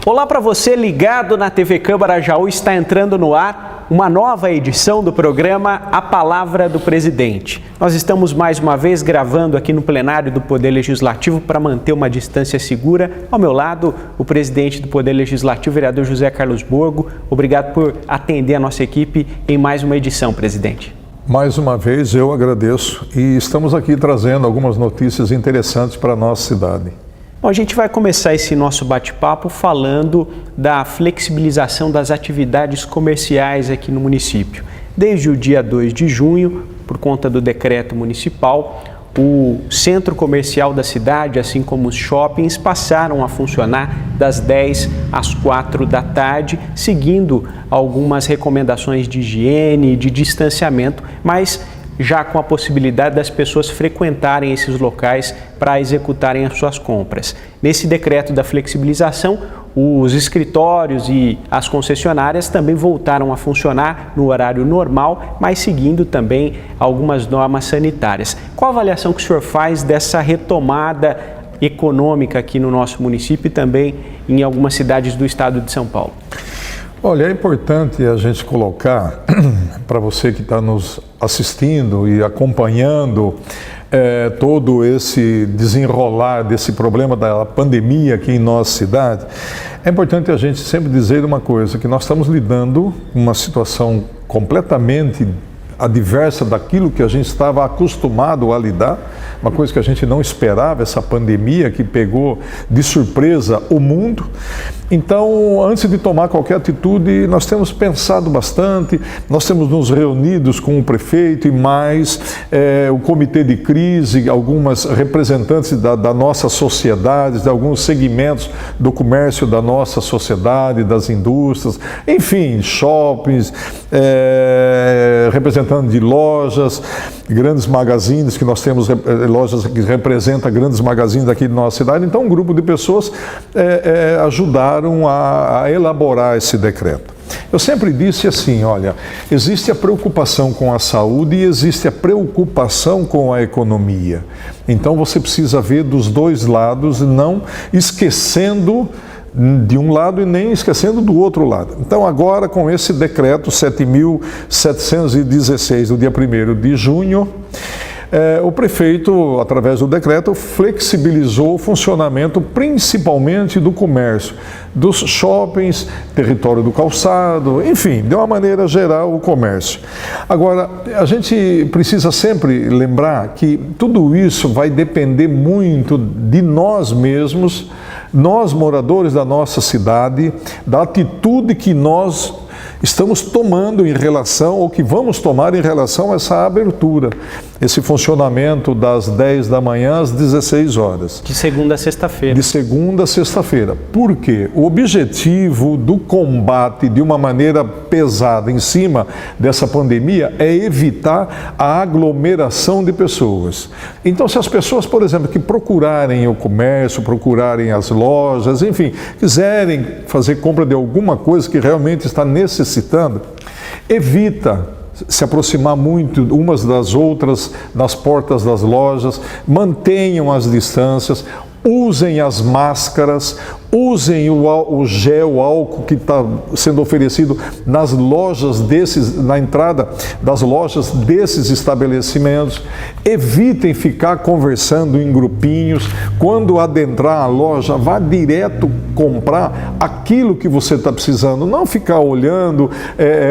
Olá para você ligado na TV Câmara Jaú, está entrando no ar uma nova edição do programa A Palavra do Presidente. Nós estamos mais uma vez gravando aqui no plenário do Poder Legislativo para manter uma distância segura. Ao meu lado, o presidente do Poder Legislativo, vereador José Carlos Borgo. Obrigado por atender a nossa equipe em mais uma edição, presidente. Mais uma vez eu agradeço e estamos aqui trazendo algumas notícias interessantes para a nossa cidade. Bom, a gente vai começar esse nosso bate-papo falando da flexibilização das atividades comerciais aqui no município. Desde o dia 2 de junho, por conta do decreto municipal, o centro comercial da cidade, assim como os shoppings, passaram a funcionar das 10 às 4 da tarde, seguindo algumas recomendações de higiene e de distanciamento, mas já com a possibilidade das pessoas frequentarem esses locais para executarem as suas compras. Nesse decreto da flexibilização, os escritórios e as concessionárias também voltaram a funcionar no horário normal, mas seguindo também algumas normas sanitárias. Qual a avaliação que o senhor faz dessa retomada econômica aqui no nosso município e também em algumas cidades do estado de São Paulo? Olha, é importante a gente colocar, para você que está nos assistindo e acompanhando todo esse desenrolar desse problema da pandemia aqui em nossa cidade, é importante a gente sempre dizer uma coisa, que nós estamos lidando com uma situação completamente adversa daquilo que a gente estava acostumado a lidar, uma coisa que a gente não esperava, essa pandemia que pegou de surpresa o mundo. Então, antes de tomar qualquer atitude, nós temos pensado bastante, nós temos nos reunidos com o prefeito e mais o comitê de crise, algumas representantes da nossa sociedade, de alguns segmentos do comércio da nossa sociedade, das indústrias, enfim, shoppings, representantes de lojas, grandes magazines, que nós temos lojas que representam grandes magazines aqui de nossa cidade. Então, um grupo de pessoas ajudaram a elaborar esse decreto. Eu sempre disse assim, olha, existe a preocupação com a saúde e existe a preocupação com a economia. Então, você precisa ver dos dois lados, não esquecendo de um lado e nem esquecendo do outro lado. Então, agora, com esse decreto 7.716, do dia 1º de junho, o prefeito, através do decreto, flexibilizou o funcionamento principalmente do comércio, dos shoppings, território do calçado, enfim, de uma maneira geral, o comércio. Agora, a gente precisa sempre lembrar que tudo isso vai depender muito de nós mesmos, nós moradores da nossa cidade, da atitude que nós estamos tomando em relação, ou que vamos tomar em relação a essa abertura, esse funcionamento das 10 da manhã às 16 horas. De segunda a sexta-feira. De segunda a sexta-feira. Por quê? O objetivo do combate de uma maneira pesada em cima dessa pandemia é evitar a aglomeração de pessoas. Então, se as pessoas, por exemplo, que procurarem o comércio, procurarem as lojas, enfim, quiserem fazer compra de alguma coisa que realmente está necessitando, evita se aproximar muito umas das outras nas portas das lojas, mantenham as distâncias, usem as máscaras, usem o gel, o álcool que está sendo oferecido nas lojas na entrada das lojas desses estabelecimentos. Evitem ficar conversando em grupinhos. Quando adentrar a loja, vá direto comprar aquilo que você está precisando. Não ficar olhando,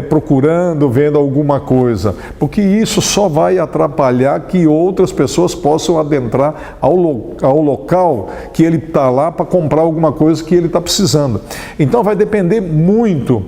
procurando, vendo alguma coisa, porque isso só vai atrapalhar que outras pessoas possam adentrar ao local que ele está lá para comprar alguma coisa que ele está precisando. Então vai depender muito,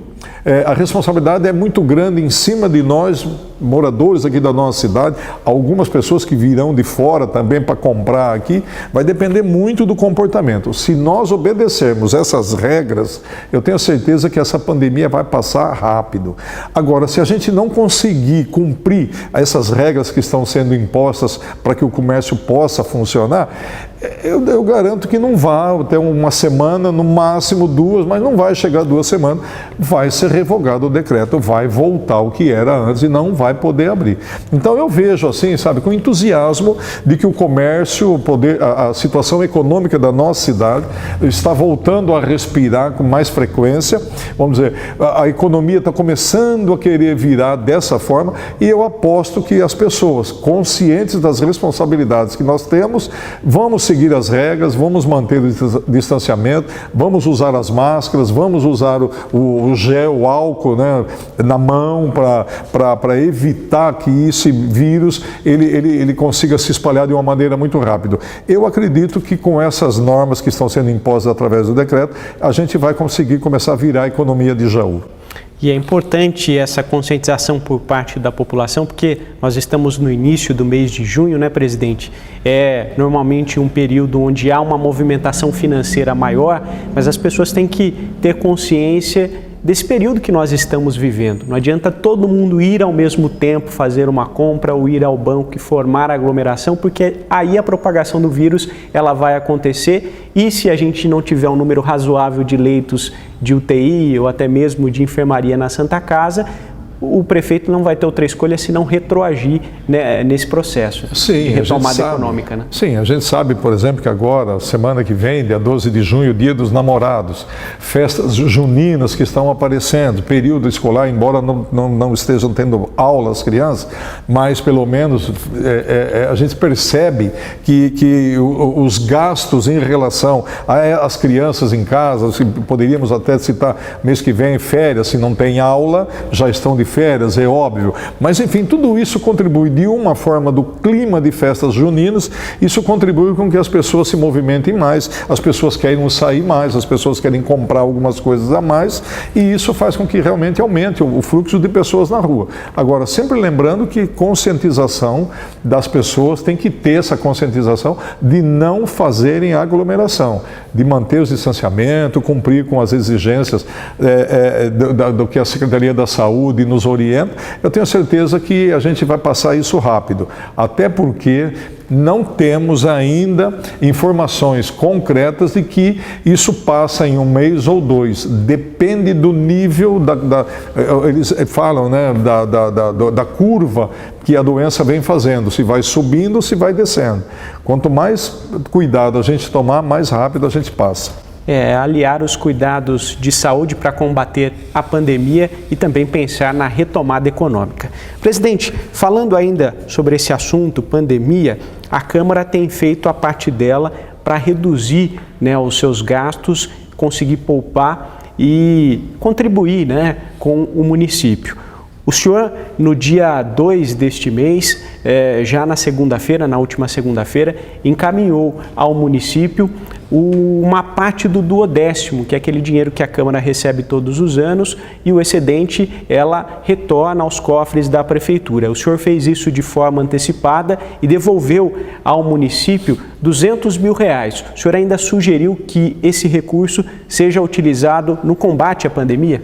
a responsabilidade é muito grande em cima de nós, moradores aqui da nossa cidade, algumas pessoas que virão de fora também para comprar aqui, vai depender muito do comportamento. Se nós obedecermos essas regras, eu tenho certeza que essa pandemia vai passar rápido. Agora, se a gente não conseguir cumprir essas regras que estão sendo impostas para que o comércio possa funcionar, eu garanto que não vai até uma semana, no máximo 2, mas não vai chegar a 2 semanas, vai ser revogado o decreto, vai voltar ao que era antes e não vai poder abrir. Então eu vejo assim, sabe, com entusiasmo de que o comércio, a situação econômica da nossa cidade está voltando a respirar com mais frequência. Vamos dizer, a economia está começando a querer virar dessa forma e eu aposto que as pessoas conscientes das responsabilidades que nós temos, vamos seguir as regras, vamos manter o distanciamento, vamos usar as máscaras, vamos usar o gel, o álcool, né, na mão para evitar que esse vírus ele consiga se espalhar de uma maneira muito rápida. Eu acredito que com essas normas que estão sendo impostas através do decreto, a gente vai conseguir começar a virar a economia de Jaú. E é importante essa conscientização por parte da população, porque nós estamos no início do mês de junho, né, presidente? É normalmente um período onde há uma movimentação financeira maior, mas as pessoas têm que ter consciência desse período que nós estamos vivendo. Não adianta todo mundo ir ao mesmo tempo fazer uma compra ou ir ao banco e formar aglomeração, porque aí a propagação do vírus ela vai acontecer e se a gente não tiver um número razoável de leitos de UTI ou até mesmo de enfermaria na Santa Casa, o prefeito não vai ter outra escolha senão retroagir, né, nesse processo de retomada econômica. Né? Sim, a gente sabe, por exemplo, que agora, semana que vem, dia 12 de junho, Dia dos Namorados, festas juninas que estão aparecendo, período escolar, embora não estejam tendo aula as crianças, mas pelo menos a gente percebe que os gastos em relação às crianças em casa, poderíamos até citar mês que vem, férias, se não tem aula, já estão de férias, é óbvio, mas enfim, tudo isso contribui de uma forma do clima de festas juninas, isso contribui com que as pessoas se movimentem mais, as pessoas querem sair mais, as pessoas querem comprar algumas coisas a mais e isso faz com que realmente aumente o fluxo de pessoas na rua. Agora, sempre lembrando que conscientização das pessoas, tem que ter essa conscientização de não fazerem aglomeração, de manter o distanciamento, cumprir com as exigências do que a Secretaria da Saúde nos orienta. Eu tenho certeza que a gente vai passar isso rápido, até porque não temos ainda informações concretas de que isso passa em um mês ou dois. Depende do nível eles falam, né, da curva que a doença vem fazendo, se vai subindo ou se vai descendo. Quanto mais cuidado a gente tomar, mais rápido a gente passa. Aliar os cuidados de saúde para combater a pandemia e também pensar na retomada econômica. Presidente, falando ainda sobre esse assunto, pandemia, a Câmara tem feito a parte dela para reduzir, né, os seus gastos, conseguir poupar e contribuir, né, com o município. O senhor, no dia 2 deste mês, já na segunda-feira, na última segunda-feira, encaminhou ao município uma parte do 12º, que é aquele dinheiro que a Câmara recebe todos os anos e o excedente ela retorna aos cofres da Prefeitura. O senhor fez isso de forma antecipada e devolveu ao município R$200 mil. O senhor ainda sugeriu que esse recurso seja utilizado no combate à pandemia?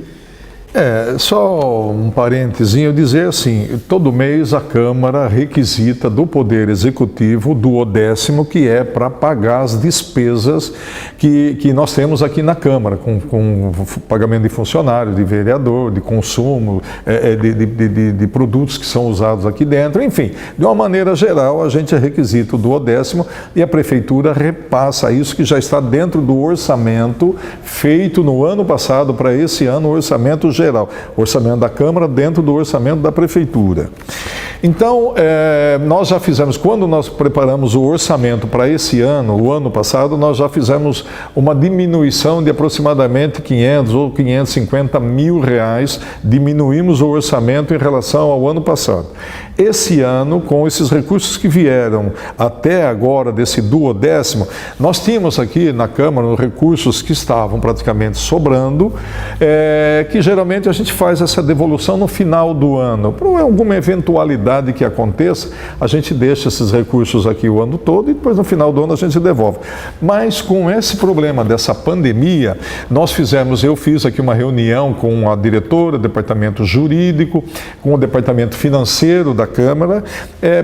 Só um parentezinho, dizer assim, todo mês a Câmara requisita do Poder Executivo o 12º, que é para pagar as despesas que nós temos aqui na Câmara, com pagamento de funcionário, de vereador, de consumo, de produtos que são usados aqui dentro, enfim, de uma maneira geral a gente requisita o 12º e a Prefeitura repassa isso que já está dentro do orçamento feito no ano passado para esse ano, o orçamento geral, orçamento da Câmara dentro do orçamento da Prefeitura. Então, nós já fizemos, quando nós preparamos o orçamento para esse ano, o ano passado, nós já fizemos uma diminuição de aproximadamente 500 ou 550 mil reais, diminuímos o orçamento em relação ao ano passado. Esse ano, com esses recursos que vieram até agora desse 12º, nós tínhamos aqui na Câmara recursos que estavam praticamente sobrando, que geralmente a gente faz essa devolução no final do ano, por alguma eventualidade eventualidade que aconteça, a gente deixa esses recursos aqui o ano todo e depois no final do ano a gente devolve. Mas com esse problema dessa pandemia, eu fiz aqui uma reunião com a diretora do departamento jurídico, com o departamento financeiro da Câmara,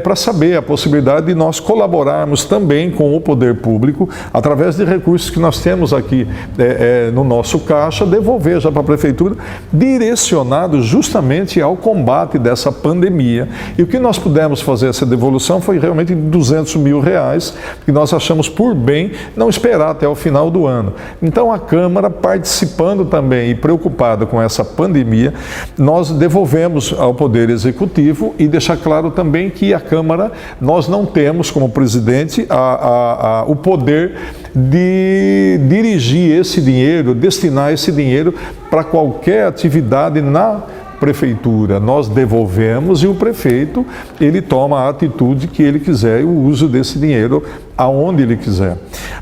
para saber a possibilidade de nós colaborarmos também com o poder público, através de recursos que nós temos aqui no nosso caixa, devolver já para a Prefeitura, direcionado justamente ao combate dessa pandemia. E o que nós pudemos fazer essa devolução foi realmente de R$200 mil, que nós achamos por bem não esperar até o final do ano. Então a Câmara, participando também e preocupada com essa pandemia, nós devolvemos ao Poder Executivo, e deixar claro também que a Câmara, nós não temos como presidente o poder de dirigir esse dinheiro, destinar esse dinheiro para qualquer atividade na Prefeitura. Nós devolvemos e o prefeito, ele toma a atitude que ele quiser e o uso desse dinheiro aonde ele quiser.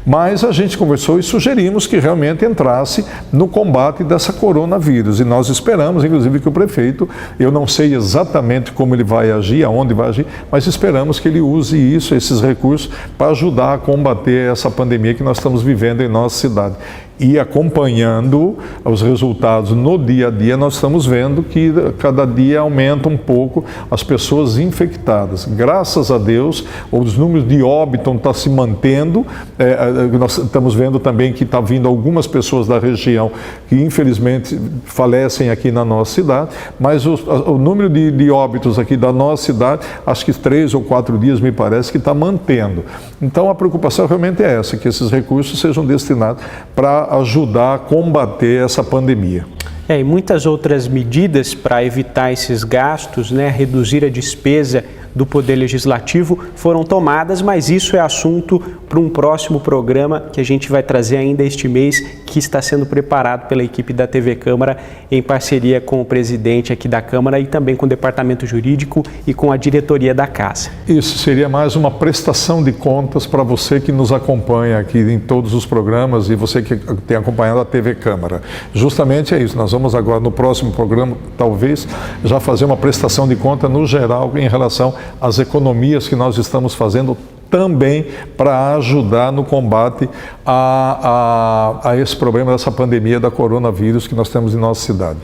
Mas a gente conversou e sugerimos que realmente entrasse no combate dessa coronavírus, e nós esperamos, inclusive, que o prefeito, eu não sei exatamente como ele vai agir, aonde vai agir, mas esperamos que ele use esses recursos para ajudar a combater essa pandemia que nós estamos vivendo em nossa cidade. E acompanhando os resultados no dia a dia, nós estamos vendo que cada dia aumenta um pouco as pessoas infectadas. Graças a Deus, os números de óbito estão se mantendo. Nós estamos vendo também que está vindo algumas pessoas da região que infelizmente falecem aqui na nossa cidade, mas o número de óbitos aqui da nossa cidade, acho que 3 ou 4 dias me parece que está mantendo. Então a preocupação realmente é essa, que esses recursos sejam destinados para ajudar a combater essa pandemia. E muitas outras medidas para evitar esses gastos, reduzir a despesa do Poder Legislativo foram tomadas, mas isso é assunto para um próximo programa que a gente vai trazer ainda este mês, que está sendo preparado pela equipe da TV Câmara em parceria com o presidente aqui da Câmara e também com o Departamento Jurídico e com a diretoria da Casa. Isso seria mais uma prestação de contas para você que nos acompanha aqui em todos os programas e você que tem acompanhado a TV Câmara. Justamente é isso, nós vamos agora no próximo programa, talvez, já fazer uma prestação de conta no geral em relação às economias que nós estamos fazendo também para ajudar no combate a esse problema dessa pandemia da coronavírus que nós temos em nossa cidade.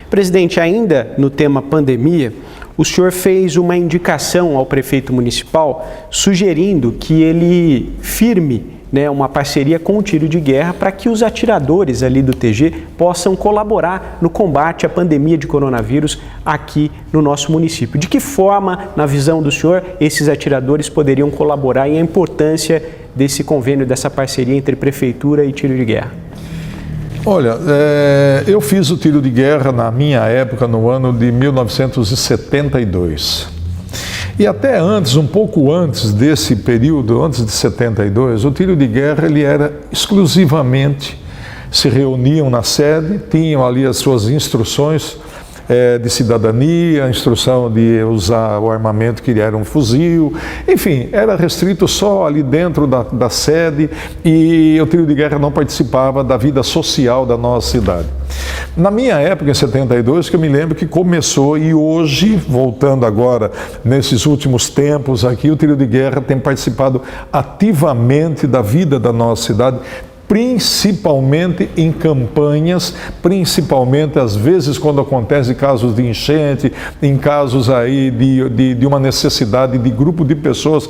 Presidente, ainda no tema pandemia, o senhor fez uma indicação ao prefeito municipal sugerindo que ele firme uma parceria com o tiro de guerra para que os atiradores ali do TG possam colaborar no combate à pandemia de coronavírus aqui no nosso município. De que forma, na visão do senhor, esses atiradores poderiam colaborar e a importância desse convênio, dessa parceria entre prefeitura e tiro de guerra? Olha, eu fiz o tiro de guerra na minha época, no ano de 1972. E até antes, um pouco antes desse período, antes de 72, o tiro de guerra ele era exclusivamente, se reuniam na sede, tinham ali as suas instruções de cidadania, a instrução de usar o armamento que era um fuzil, enfim, era restrito só ali dentro da sede, e o tiro de guerra não participava da vida social da nossa cidade. Na minha época, em 72, que eu me lembro que começou, e hoje, voltando agora nesses últimos tempos aqui, o tiro de guerra tem participado ativamente da vida da nossa cidade, principalmente em campanhas, principalmente às vezes quando acontece casos de enchente, em casos aí de uma necessidade de grupo de pessoas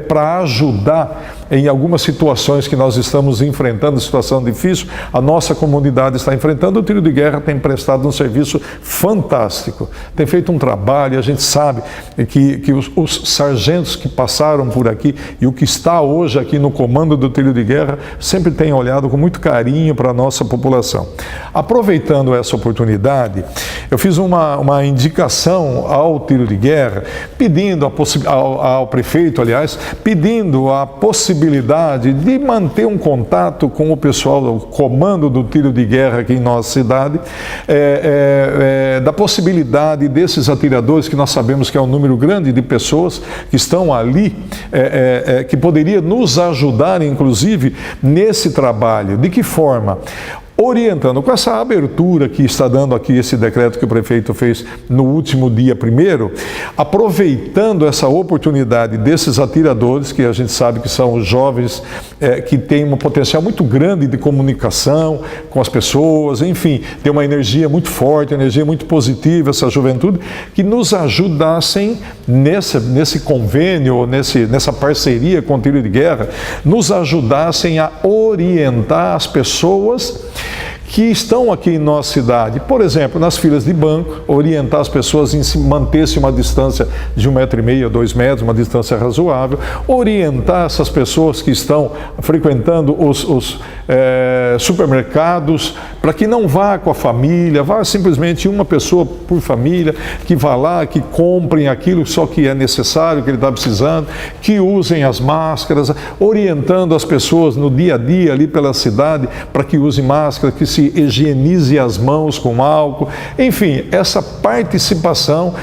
para ajudar em algumas situações que nós estamos enfrentando, situação difícil, a nossa comunidade está enfrentando. O tiro de guerra tem prestado um serviço fantástico, tem feito um trabalho, a gente sabe que os sargentos que passaram por aqui e o que está hoje aqui no comando do tiro de guerra sempre tem olhado com muito carinho para a nossa população. Aproveitando essa oportunidade, eu fiz uma indicação ao tiro de guerra, pedindo ao prefeito, aliás, pedindo a possibilidade de manter um contato com o pessoal do comando do tiro de guerra aqui em nossa cidade, da possibilidade desses atiradores, que nós sabemos que é um número grande de pessoas que estão ali, que poderia nos ajudar, inclusive, nesse trabalho. De que forma? orientando com essa abertura que está dando aqui esse decreto que o prefeito fez no último dia 1º, aproveitando essa oportunidade desses atiradores, que a gente sabe que são os jovens que têm um potencial muito grande de comunicação com as pessoas, enfim, tem uma energia muito forte, energia muito positiva, essa juventude, que nos ajudassem nesse convênio, nessa parceria com o tiro de guerra, nos ajudassem a orientar as pessoas que estão aqui em nossa cidade, por exemplo, nas filas de banco, orientar as pessoas em manter-se uma distância de 1,5 m, 2 metros, uma distância razoável, orientar essas pessoas que estão frequentando os supermercados, para que não vá com a família, vá simplesmente uma pessoa por família, que vá lá, que comprem aquilo só que é necessário, que ele está precisando, que usem as máscaras, orientando as pessoas no dia a dia ali pela cidade, para que usem máscara, que se higienize as mãos com álcool, enfim, essa participação,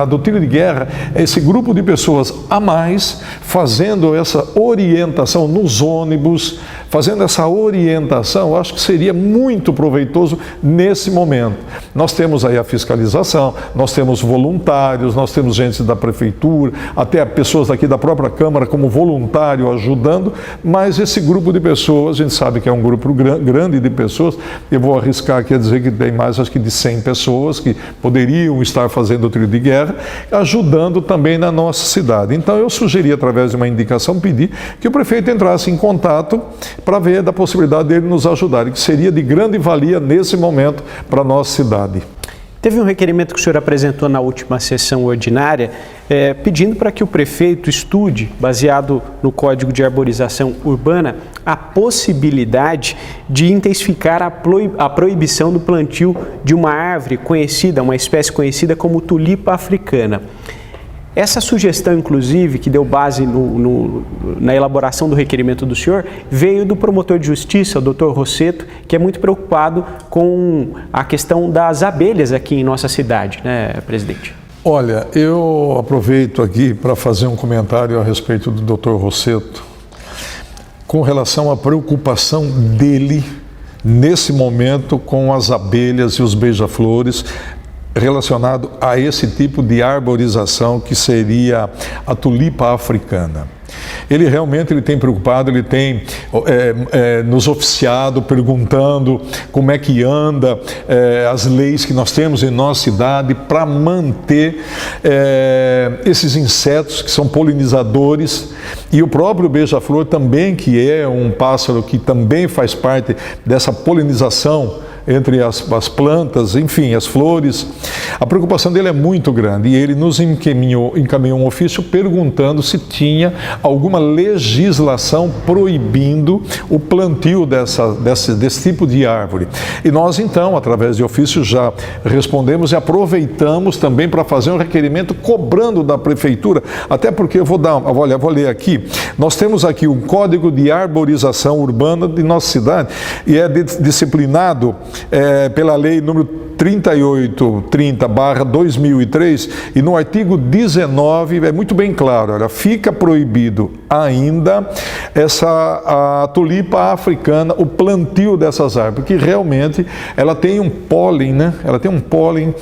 do tiro de guerra, esse grupo de pessoas a mais, fazendo essa orientação nos ônibus, fazendo essa orientação, acho que seria muito proveitoso nesse momento. Nós temos aí a fiscalização, nós temos voluntários, nós temos gente da prefeitura, até pessoas aqui da própria Câmara como voluntário ajudando, mas esse grupo de pessoas, a gente sabe que é um grupo grande de pessoas, eu vou arriscar aqui a dizer que tem mais, acho que de 100 pessoas que poderiam estar fazendo o tiro de guerra, ajudando também na nossa cidade. Então eu sugeri, através de uma indicação, pedir que o prefeito entrasse em contato para ver da possibilidade dele nos ajudar, e que seria de grande valia nesse momento para a nossa cidade. Teve um requerimento que o senhor apresentou na última sessão ordinária, pedindo para que o prefeito estude, baseado no Código de Arborização Urbana, a possibilidade de intensificar a proibição do plantio de uma árvore conhecida, uma espécie conhecida como tulipa africana. Essa sugestão, inclusive, que deu base na elaboração do requerimento do senhor, veio do promotor de justiça, o Dr. Rosseto, que é muito preocupado com a questão das abelhas aqui em nossa cidade, né, presidente? Olha, eu aproveito aqui para fazer um comentário a respeito do Dr. Rosseto, com relação à preocupação dele, nesse momento, com as abelhas e os beija-flores, relacionado a esse tipo de arborização que seria a tulipa africana. Ele realmente tem preocupado, ele tem nos oficiado, perguntando como é que anda as leis que nós temos em nossa cidade para manter esses insetos que são polinizadores, e o próprio beija-flor também, que é um pássaro que também faz parte dessa polinização entre as plantas, enfim, as flores. A preocupação dele é muito grande, e ele nos encaminhou um ofício perguntando se tinha alguma legislação proibindo o plantio desse tipo de árvore. E nós, então, através de ofício, já respondemos e aproveitamos também para fazer um requerimento cobrando da prefeitura, até porque eu vou ler aqui, nós temos aqui um Código de Arborização Urbana de nossa cidade, e é disciplinado pela lei número 3830/2003, e no artigo 19 é muito bem claro, olha, fica proibido ainda a tulipa africana, o plantio dessas árvores, porque realmente ela tem um pólen, né? Ela tem um pólen,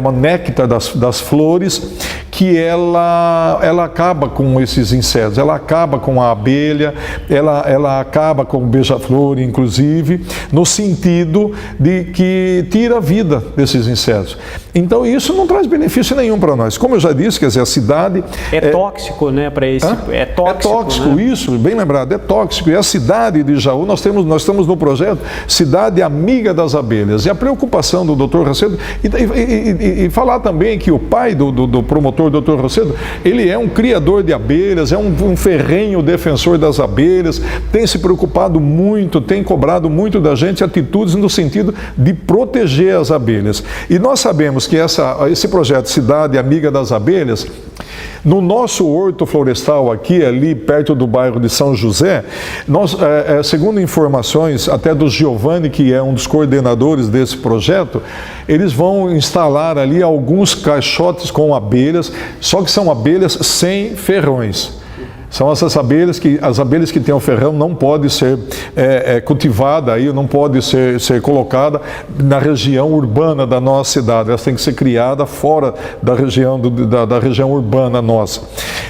uma néctar das flores, que ela acaba com esses insetos, ela acaba com a abelha, ela acaba com o beija-flor, inclusive, no sentido de que tira a vida desses insetos. Então isso não traz benefício nenhum para nós. Como eu já disse, quer dizer, a cidade... É tóxico, né, para esse... É tóxico, né? Isso, bem lembrado, é tóxico. E a cidade de Jaú, nós estamos no projeto Cidade Amiga das Abelhas. E a preocupação do Dr. Rosseto, e falar também que o pai do promotor, Dr. Rosseto, ele é um criador de abelhas, é um ferrenho defensor das abelhas, tem se preocupado muito, tem cobrado muito da gente atitudes no sentido de proteger as abelhas. E nós sabemos que esse projeto Cidade Amiga das Abelhas, no nosso horto florestal aqui, ali perto do bairro de São José, nós, segundo informações até do Giovanni, que é um dos coordenadores desse projeto, eles vão instalar ali alguns caixotes com abelhas, só que são abelhas sem ferrões. São essas abelhas as abelhas que têm o ferrão não pode ser cultivada aí, não pode ser colocada na região urbana da nossa cidade. Elas têm que ser criadas fora da região da região urbana nossa.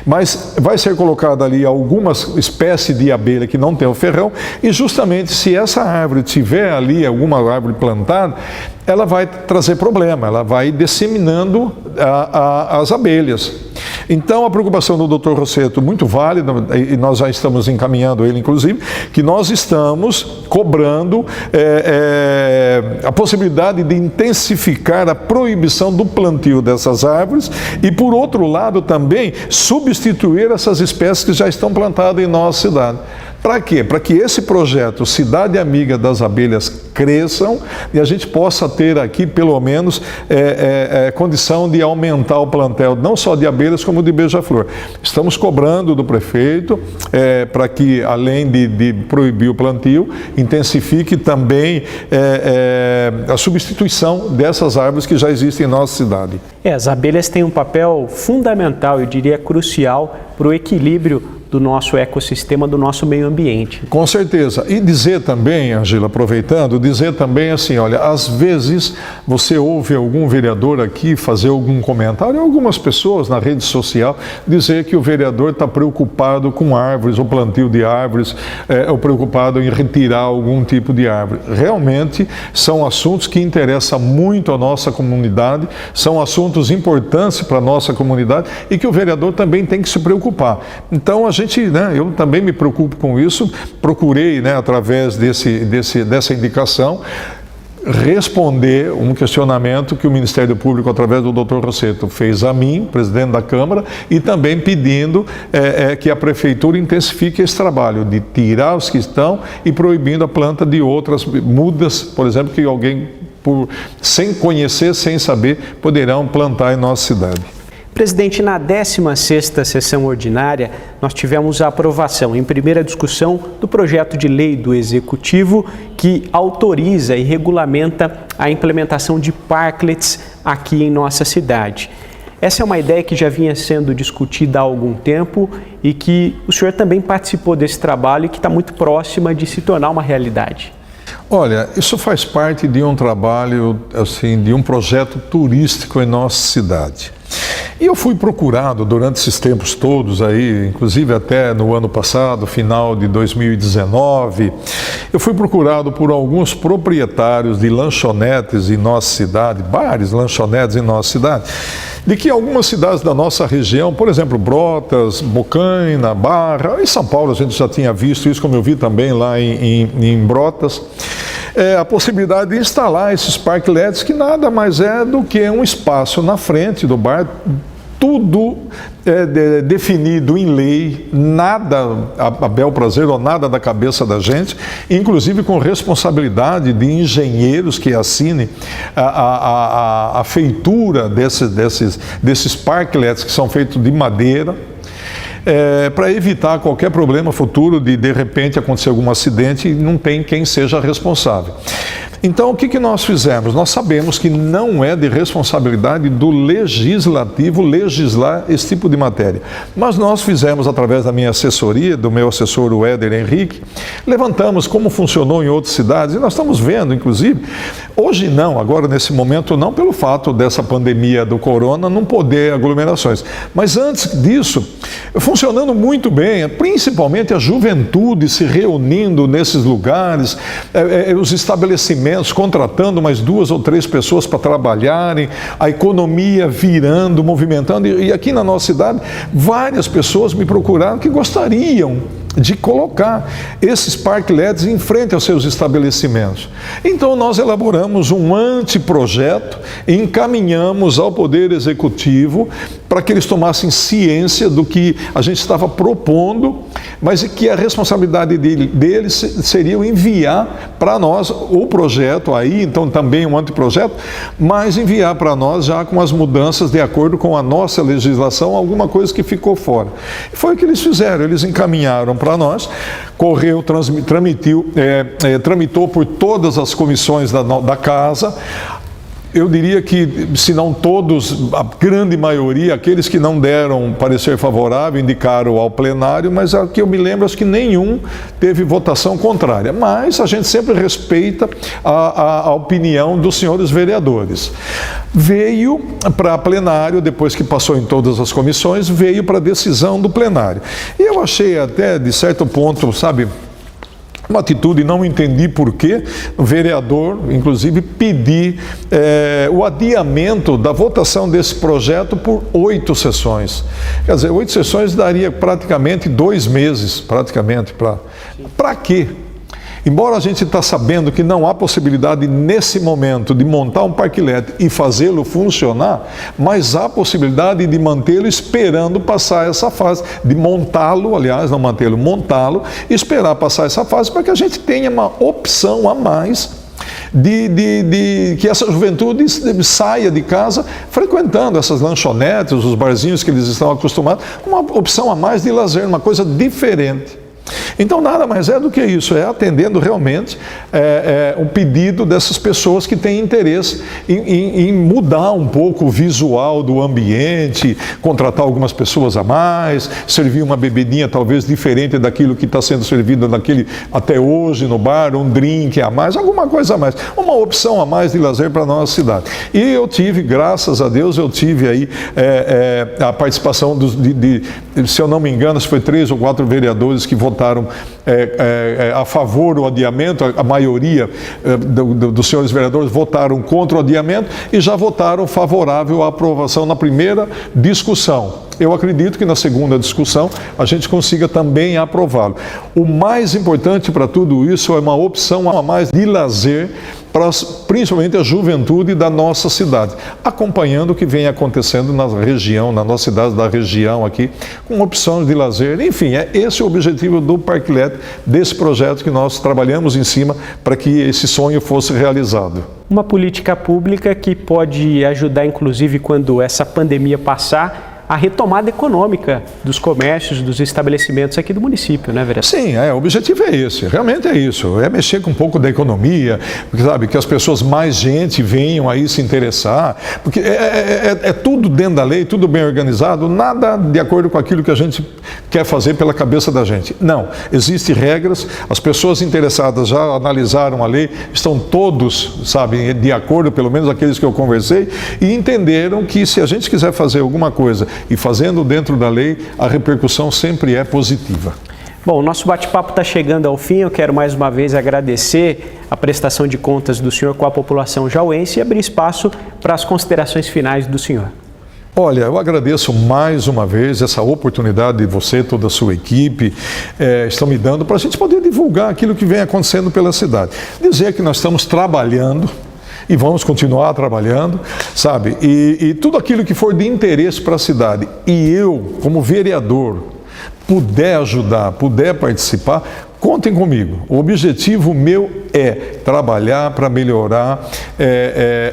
Mas vai ser colocada ali algumas espécies de abelha que não tem o ferrão, e justamente se essa árvore tiver ali alguma árvore plantada, ela vai trazer problema, ela vai disseminando as abelhas. Então, a preocupação do Dr. Rossetto, muito válida, e nós já estamos encaminhando ele, inclusive, que nós estamos cobrando a possibilidade de intensificar a proibição do plantio dessas árvores e, por outro lado, também substituir essas espécies que já estão plantadas em nossa cidade. Para quê? Para que esse projeto Cidade Amiga das Abelhas cresçam e a gente possa ter aqui, pelo menos, condição de aumentar o plantel, não só de abelhas, como de beija-flor. Estamos cobrando do prefeito para que, além de proibir o plantio, intensifique também a substituição dessas árvores que já existem em nossa cidade. As abelhas têm um papel fundamental, eu diria crucial, para o equilíbrio do nosso ecossistema, do nosso meio ambiente. Com certeza. E dizer também, Angela, aproveitando, dizer também assim, olha, às vezes você ouve algum vereador aqui fazer algum comentário, algumas pessoas na rede social dizer que o vereador está preocupado com árvores, ou plantio de árvores, ou preocupado em retirar algum tipo de árvore. Realmente são assuntos que interessam muito a nossa comunidade, são assuntos importantes para a nossa comunidade e que o vereador também tem que se preocupar. Então, eu também me preocupo com isso, procurei, através dessa indicação, responder um questionamento que o Ministério Público, através do Dr. Rossetto, fez a mim, presidente da Câmara, e também pedindo que a Prefeitura intensifique esse trabalho de tirar os que estão e proibindo a planta de outras mudas, por exemplo, que alguém, sem conhecer, sem saber, poderão plantar em nossa cidade. Presidente, na 16ª sessão ordinária, nós tivemos a aprovação em primeira discussão do projeto de lei do Executivo que autoriza e regulamenta a implementação de parklets aqui em nossa cidade. Essa é uma ideia que já vinha sendo discutida há algum tempo e que o senhor também participou desse trabalho e que está muito próxima de se tornar uma realidade. Olha, isso faz parte de um trabalho, assim, de um projeto turístico em nossa cidade. E eu fui procurado durante esses tempos todos aí, inclusive até no ano passado, final de 2019, eu fui procurado por alguns proprietários de lanchonetes em nossa cidade, bares, lanchonetes em nossa cidade, de que algumas cidades da nossa região, por exemplo, Brotas, Bocaina, Barra, em São Paulo a gente já tinha visto isso, como eu vi também lá em Brotas, a possibilidade de instalar esses parklets, que nada mais é do que um espaço na frente do bar, tudo definido em lei, nada a bel prazer ou nada da cabeça da gente, inclusive com responsabilidade de engenheiros que assinem a feitura desses parklets que são feitos de madeira, para evitar qualquer problema futuro de repente acontecer algum acidente e não tem quem seja responsável. Então, o que nós fizemos? Nós sabemos que não é de responsabilidade do legislativo legislar esse tipo de matéria. Mas nós fizemos, através da minha assessoria, do meu assessor, o Éder Henrique, levantamos como funcionou em outras cidades, e nós estamos vendo, inclusive, hoje não, agora nesse momento não, pelo fato dessa pandemia do corona não poder aglomerações. Mas antes disso, funcionando muito bem, principalmente a juventude se reunindo nesses lugares, os estabelecimentos contratando mais 2 ou 3 pessoas para trabalharem, a economia virando, movimentando. E aqui na nossa cidade, várias pessoas me procuraram que gostariam de colocar esses parklets em frente aos seus estabelecimentos. Então nós elaboramos um anteprojeto e encaminhamos ao Poder Executivo para que eles tomassem ciência do que a gente estava propondo, mas que a responsabilidade deles seria enviar para nós o projeto aí, então também um anteprojeto, mas enviar para nós já com as mudanças de acordo com a nossa legislação, alguma coisa que ficou fora. Foi o que eles fizeram, eles encaminharam para nós, correu, tramitou por todas as comissões da casa, Eu diria que, se não todos, a grande maioria, aqueles que não deram parecer favorável, indicaram ao plenário, mas aqui eu me lembro, acho que nenhum teve votação contrária. Mas a gente sempre respeita a opinião dos senhores vereadores. Veio para plenário, depois que passou em todas as comissões, veio para decisão do plenário. E eu achei até, de certo ponto, sabe, uma atitude, não entendi por que o vereador, inclusive, pedir o adiamento da votação desse projeto por 8 sessões. Quer dizer, 8 sessões daria praticamente 2 meses, praticamente, para quê? Embora a gente está sabendo que não há possibilidade nesse momento de montar um parquilete e fazê-lo funcionar, mas há possibilidade de mantê-lo esperando passar essa fase, de montá-lo, aliás, não mantê-lo, montá-lo, esperar passar essa fase para que a gente tenha uma opção a mais de que essa juventude saia de casa frequentando essas lanchonetes, os barzinhos que eles estão acostumados, uma opção a mais de lazer, uma coisa diferente. Então, nada mais é do que isso, é atendendo realmente um pedido dessas pessoas que têm interesse em mudar um pouco o visual do ambiente, contratar algumas pessoas a mais, servir uma bebidinha talvez diferente daquilo que está sendo servido até hoje no bar, um drink a mais, alguma coisa a mais, uma opção a mais de lazer para a nossa cidade. E eu tive, graças a Deus, eu tive aí a participação se eu não me engano, foi 3 ou 4 vereadores que votaram a favor do adiamento, a maioria dos senhores vereadores votaram contra o adiamento e já votaram favorável à aprovação na primeira discussão. Eu acredito que na segunda discussão a gente consiga também aprová-lo. O mais importante para tudo isso é uma opção a mais de lazer para principalmente a juventude da nossa cidade, acompanhando o que vem acontecendo na região, na nossa cidade da região aqui, com opções de lazer. Enfim, é esse o objetivo do Parklet, desse projeto que nós trabalhamos em cima para que esse sonho fosse realizado. Uma política pública que pode ajudar, inclusive, quando essa pandemia passar, a retomada econômica dos comércios, dos estabelecimentos aqui do município, né, vereador? Sim, o objetivo é esse, realmente é isso, é mexer com um pouco da economia, porque, sabe, que as pessoas, mais gente venham aí se interessar, porque é tudo dentro da lei, tudo bem organizado, nada de acordo com aquilo que a gente quer fazer pela cabeça da gente. Não, existem regras, as pessoas interessadas já analisaram a lei, estão todos, sabe, de acordo, pelo menos aqueles que eu conversei, e entenderam que se a gente quiser fazer alguma coisa e fazendo dentro da lei, a repercussão sempre é positiva. Bom, o nosso bate-papo está chegando ao fim. Eu quero mais uma vez agradecer a prestação de contas do senhor com a população jauense e abrir espaço para as considerações finais do senhor. Olha, eu agradeço mais uma vez essa oportunidade de você, toda a sua equipe, estão me dando para a gente poder divulgar aquilo que vem acontecendo pela cidade. Dizer que nós estamos trabalhando e vamos continuar trabalhando, sabe? E tudo aquilo que for de interesse para a cidade. E eu, como vereador, puder ajudar, puder participar, contem comigo. O objetivo meu é trabalhar para melhorar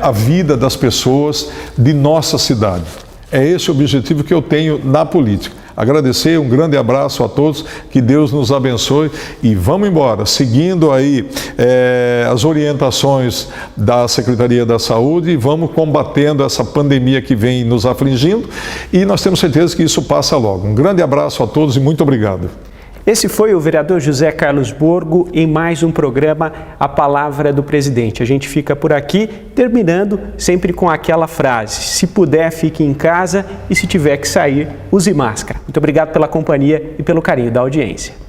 a vida das pessoas de nossa cidade. É esse o objetivo que eu tenho na política. Agradecer, um grande abraço a todos, que Deus nos abençoe e vamos embora, seguindo aí as orientações da Secretaria da Saúde e vamos combatendo essa pandemia que vem nos afligindo e nós temos certeza que isso passa logo. Um grande abraço a todos e muito obrigado. Esse foi o vereador José Carlos Borgo em mais um programa A Palavra do Presidente. A gente fica por aqui, terminando sempre com aquela frase: se puder, fique em casa e se tiver que sair, use máscara. Muito obrigado pela companhia e pelo carinho da audiência.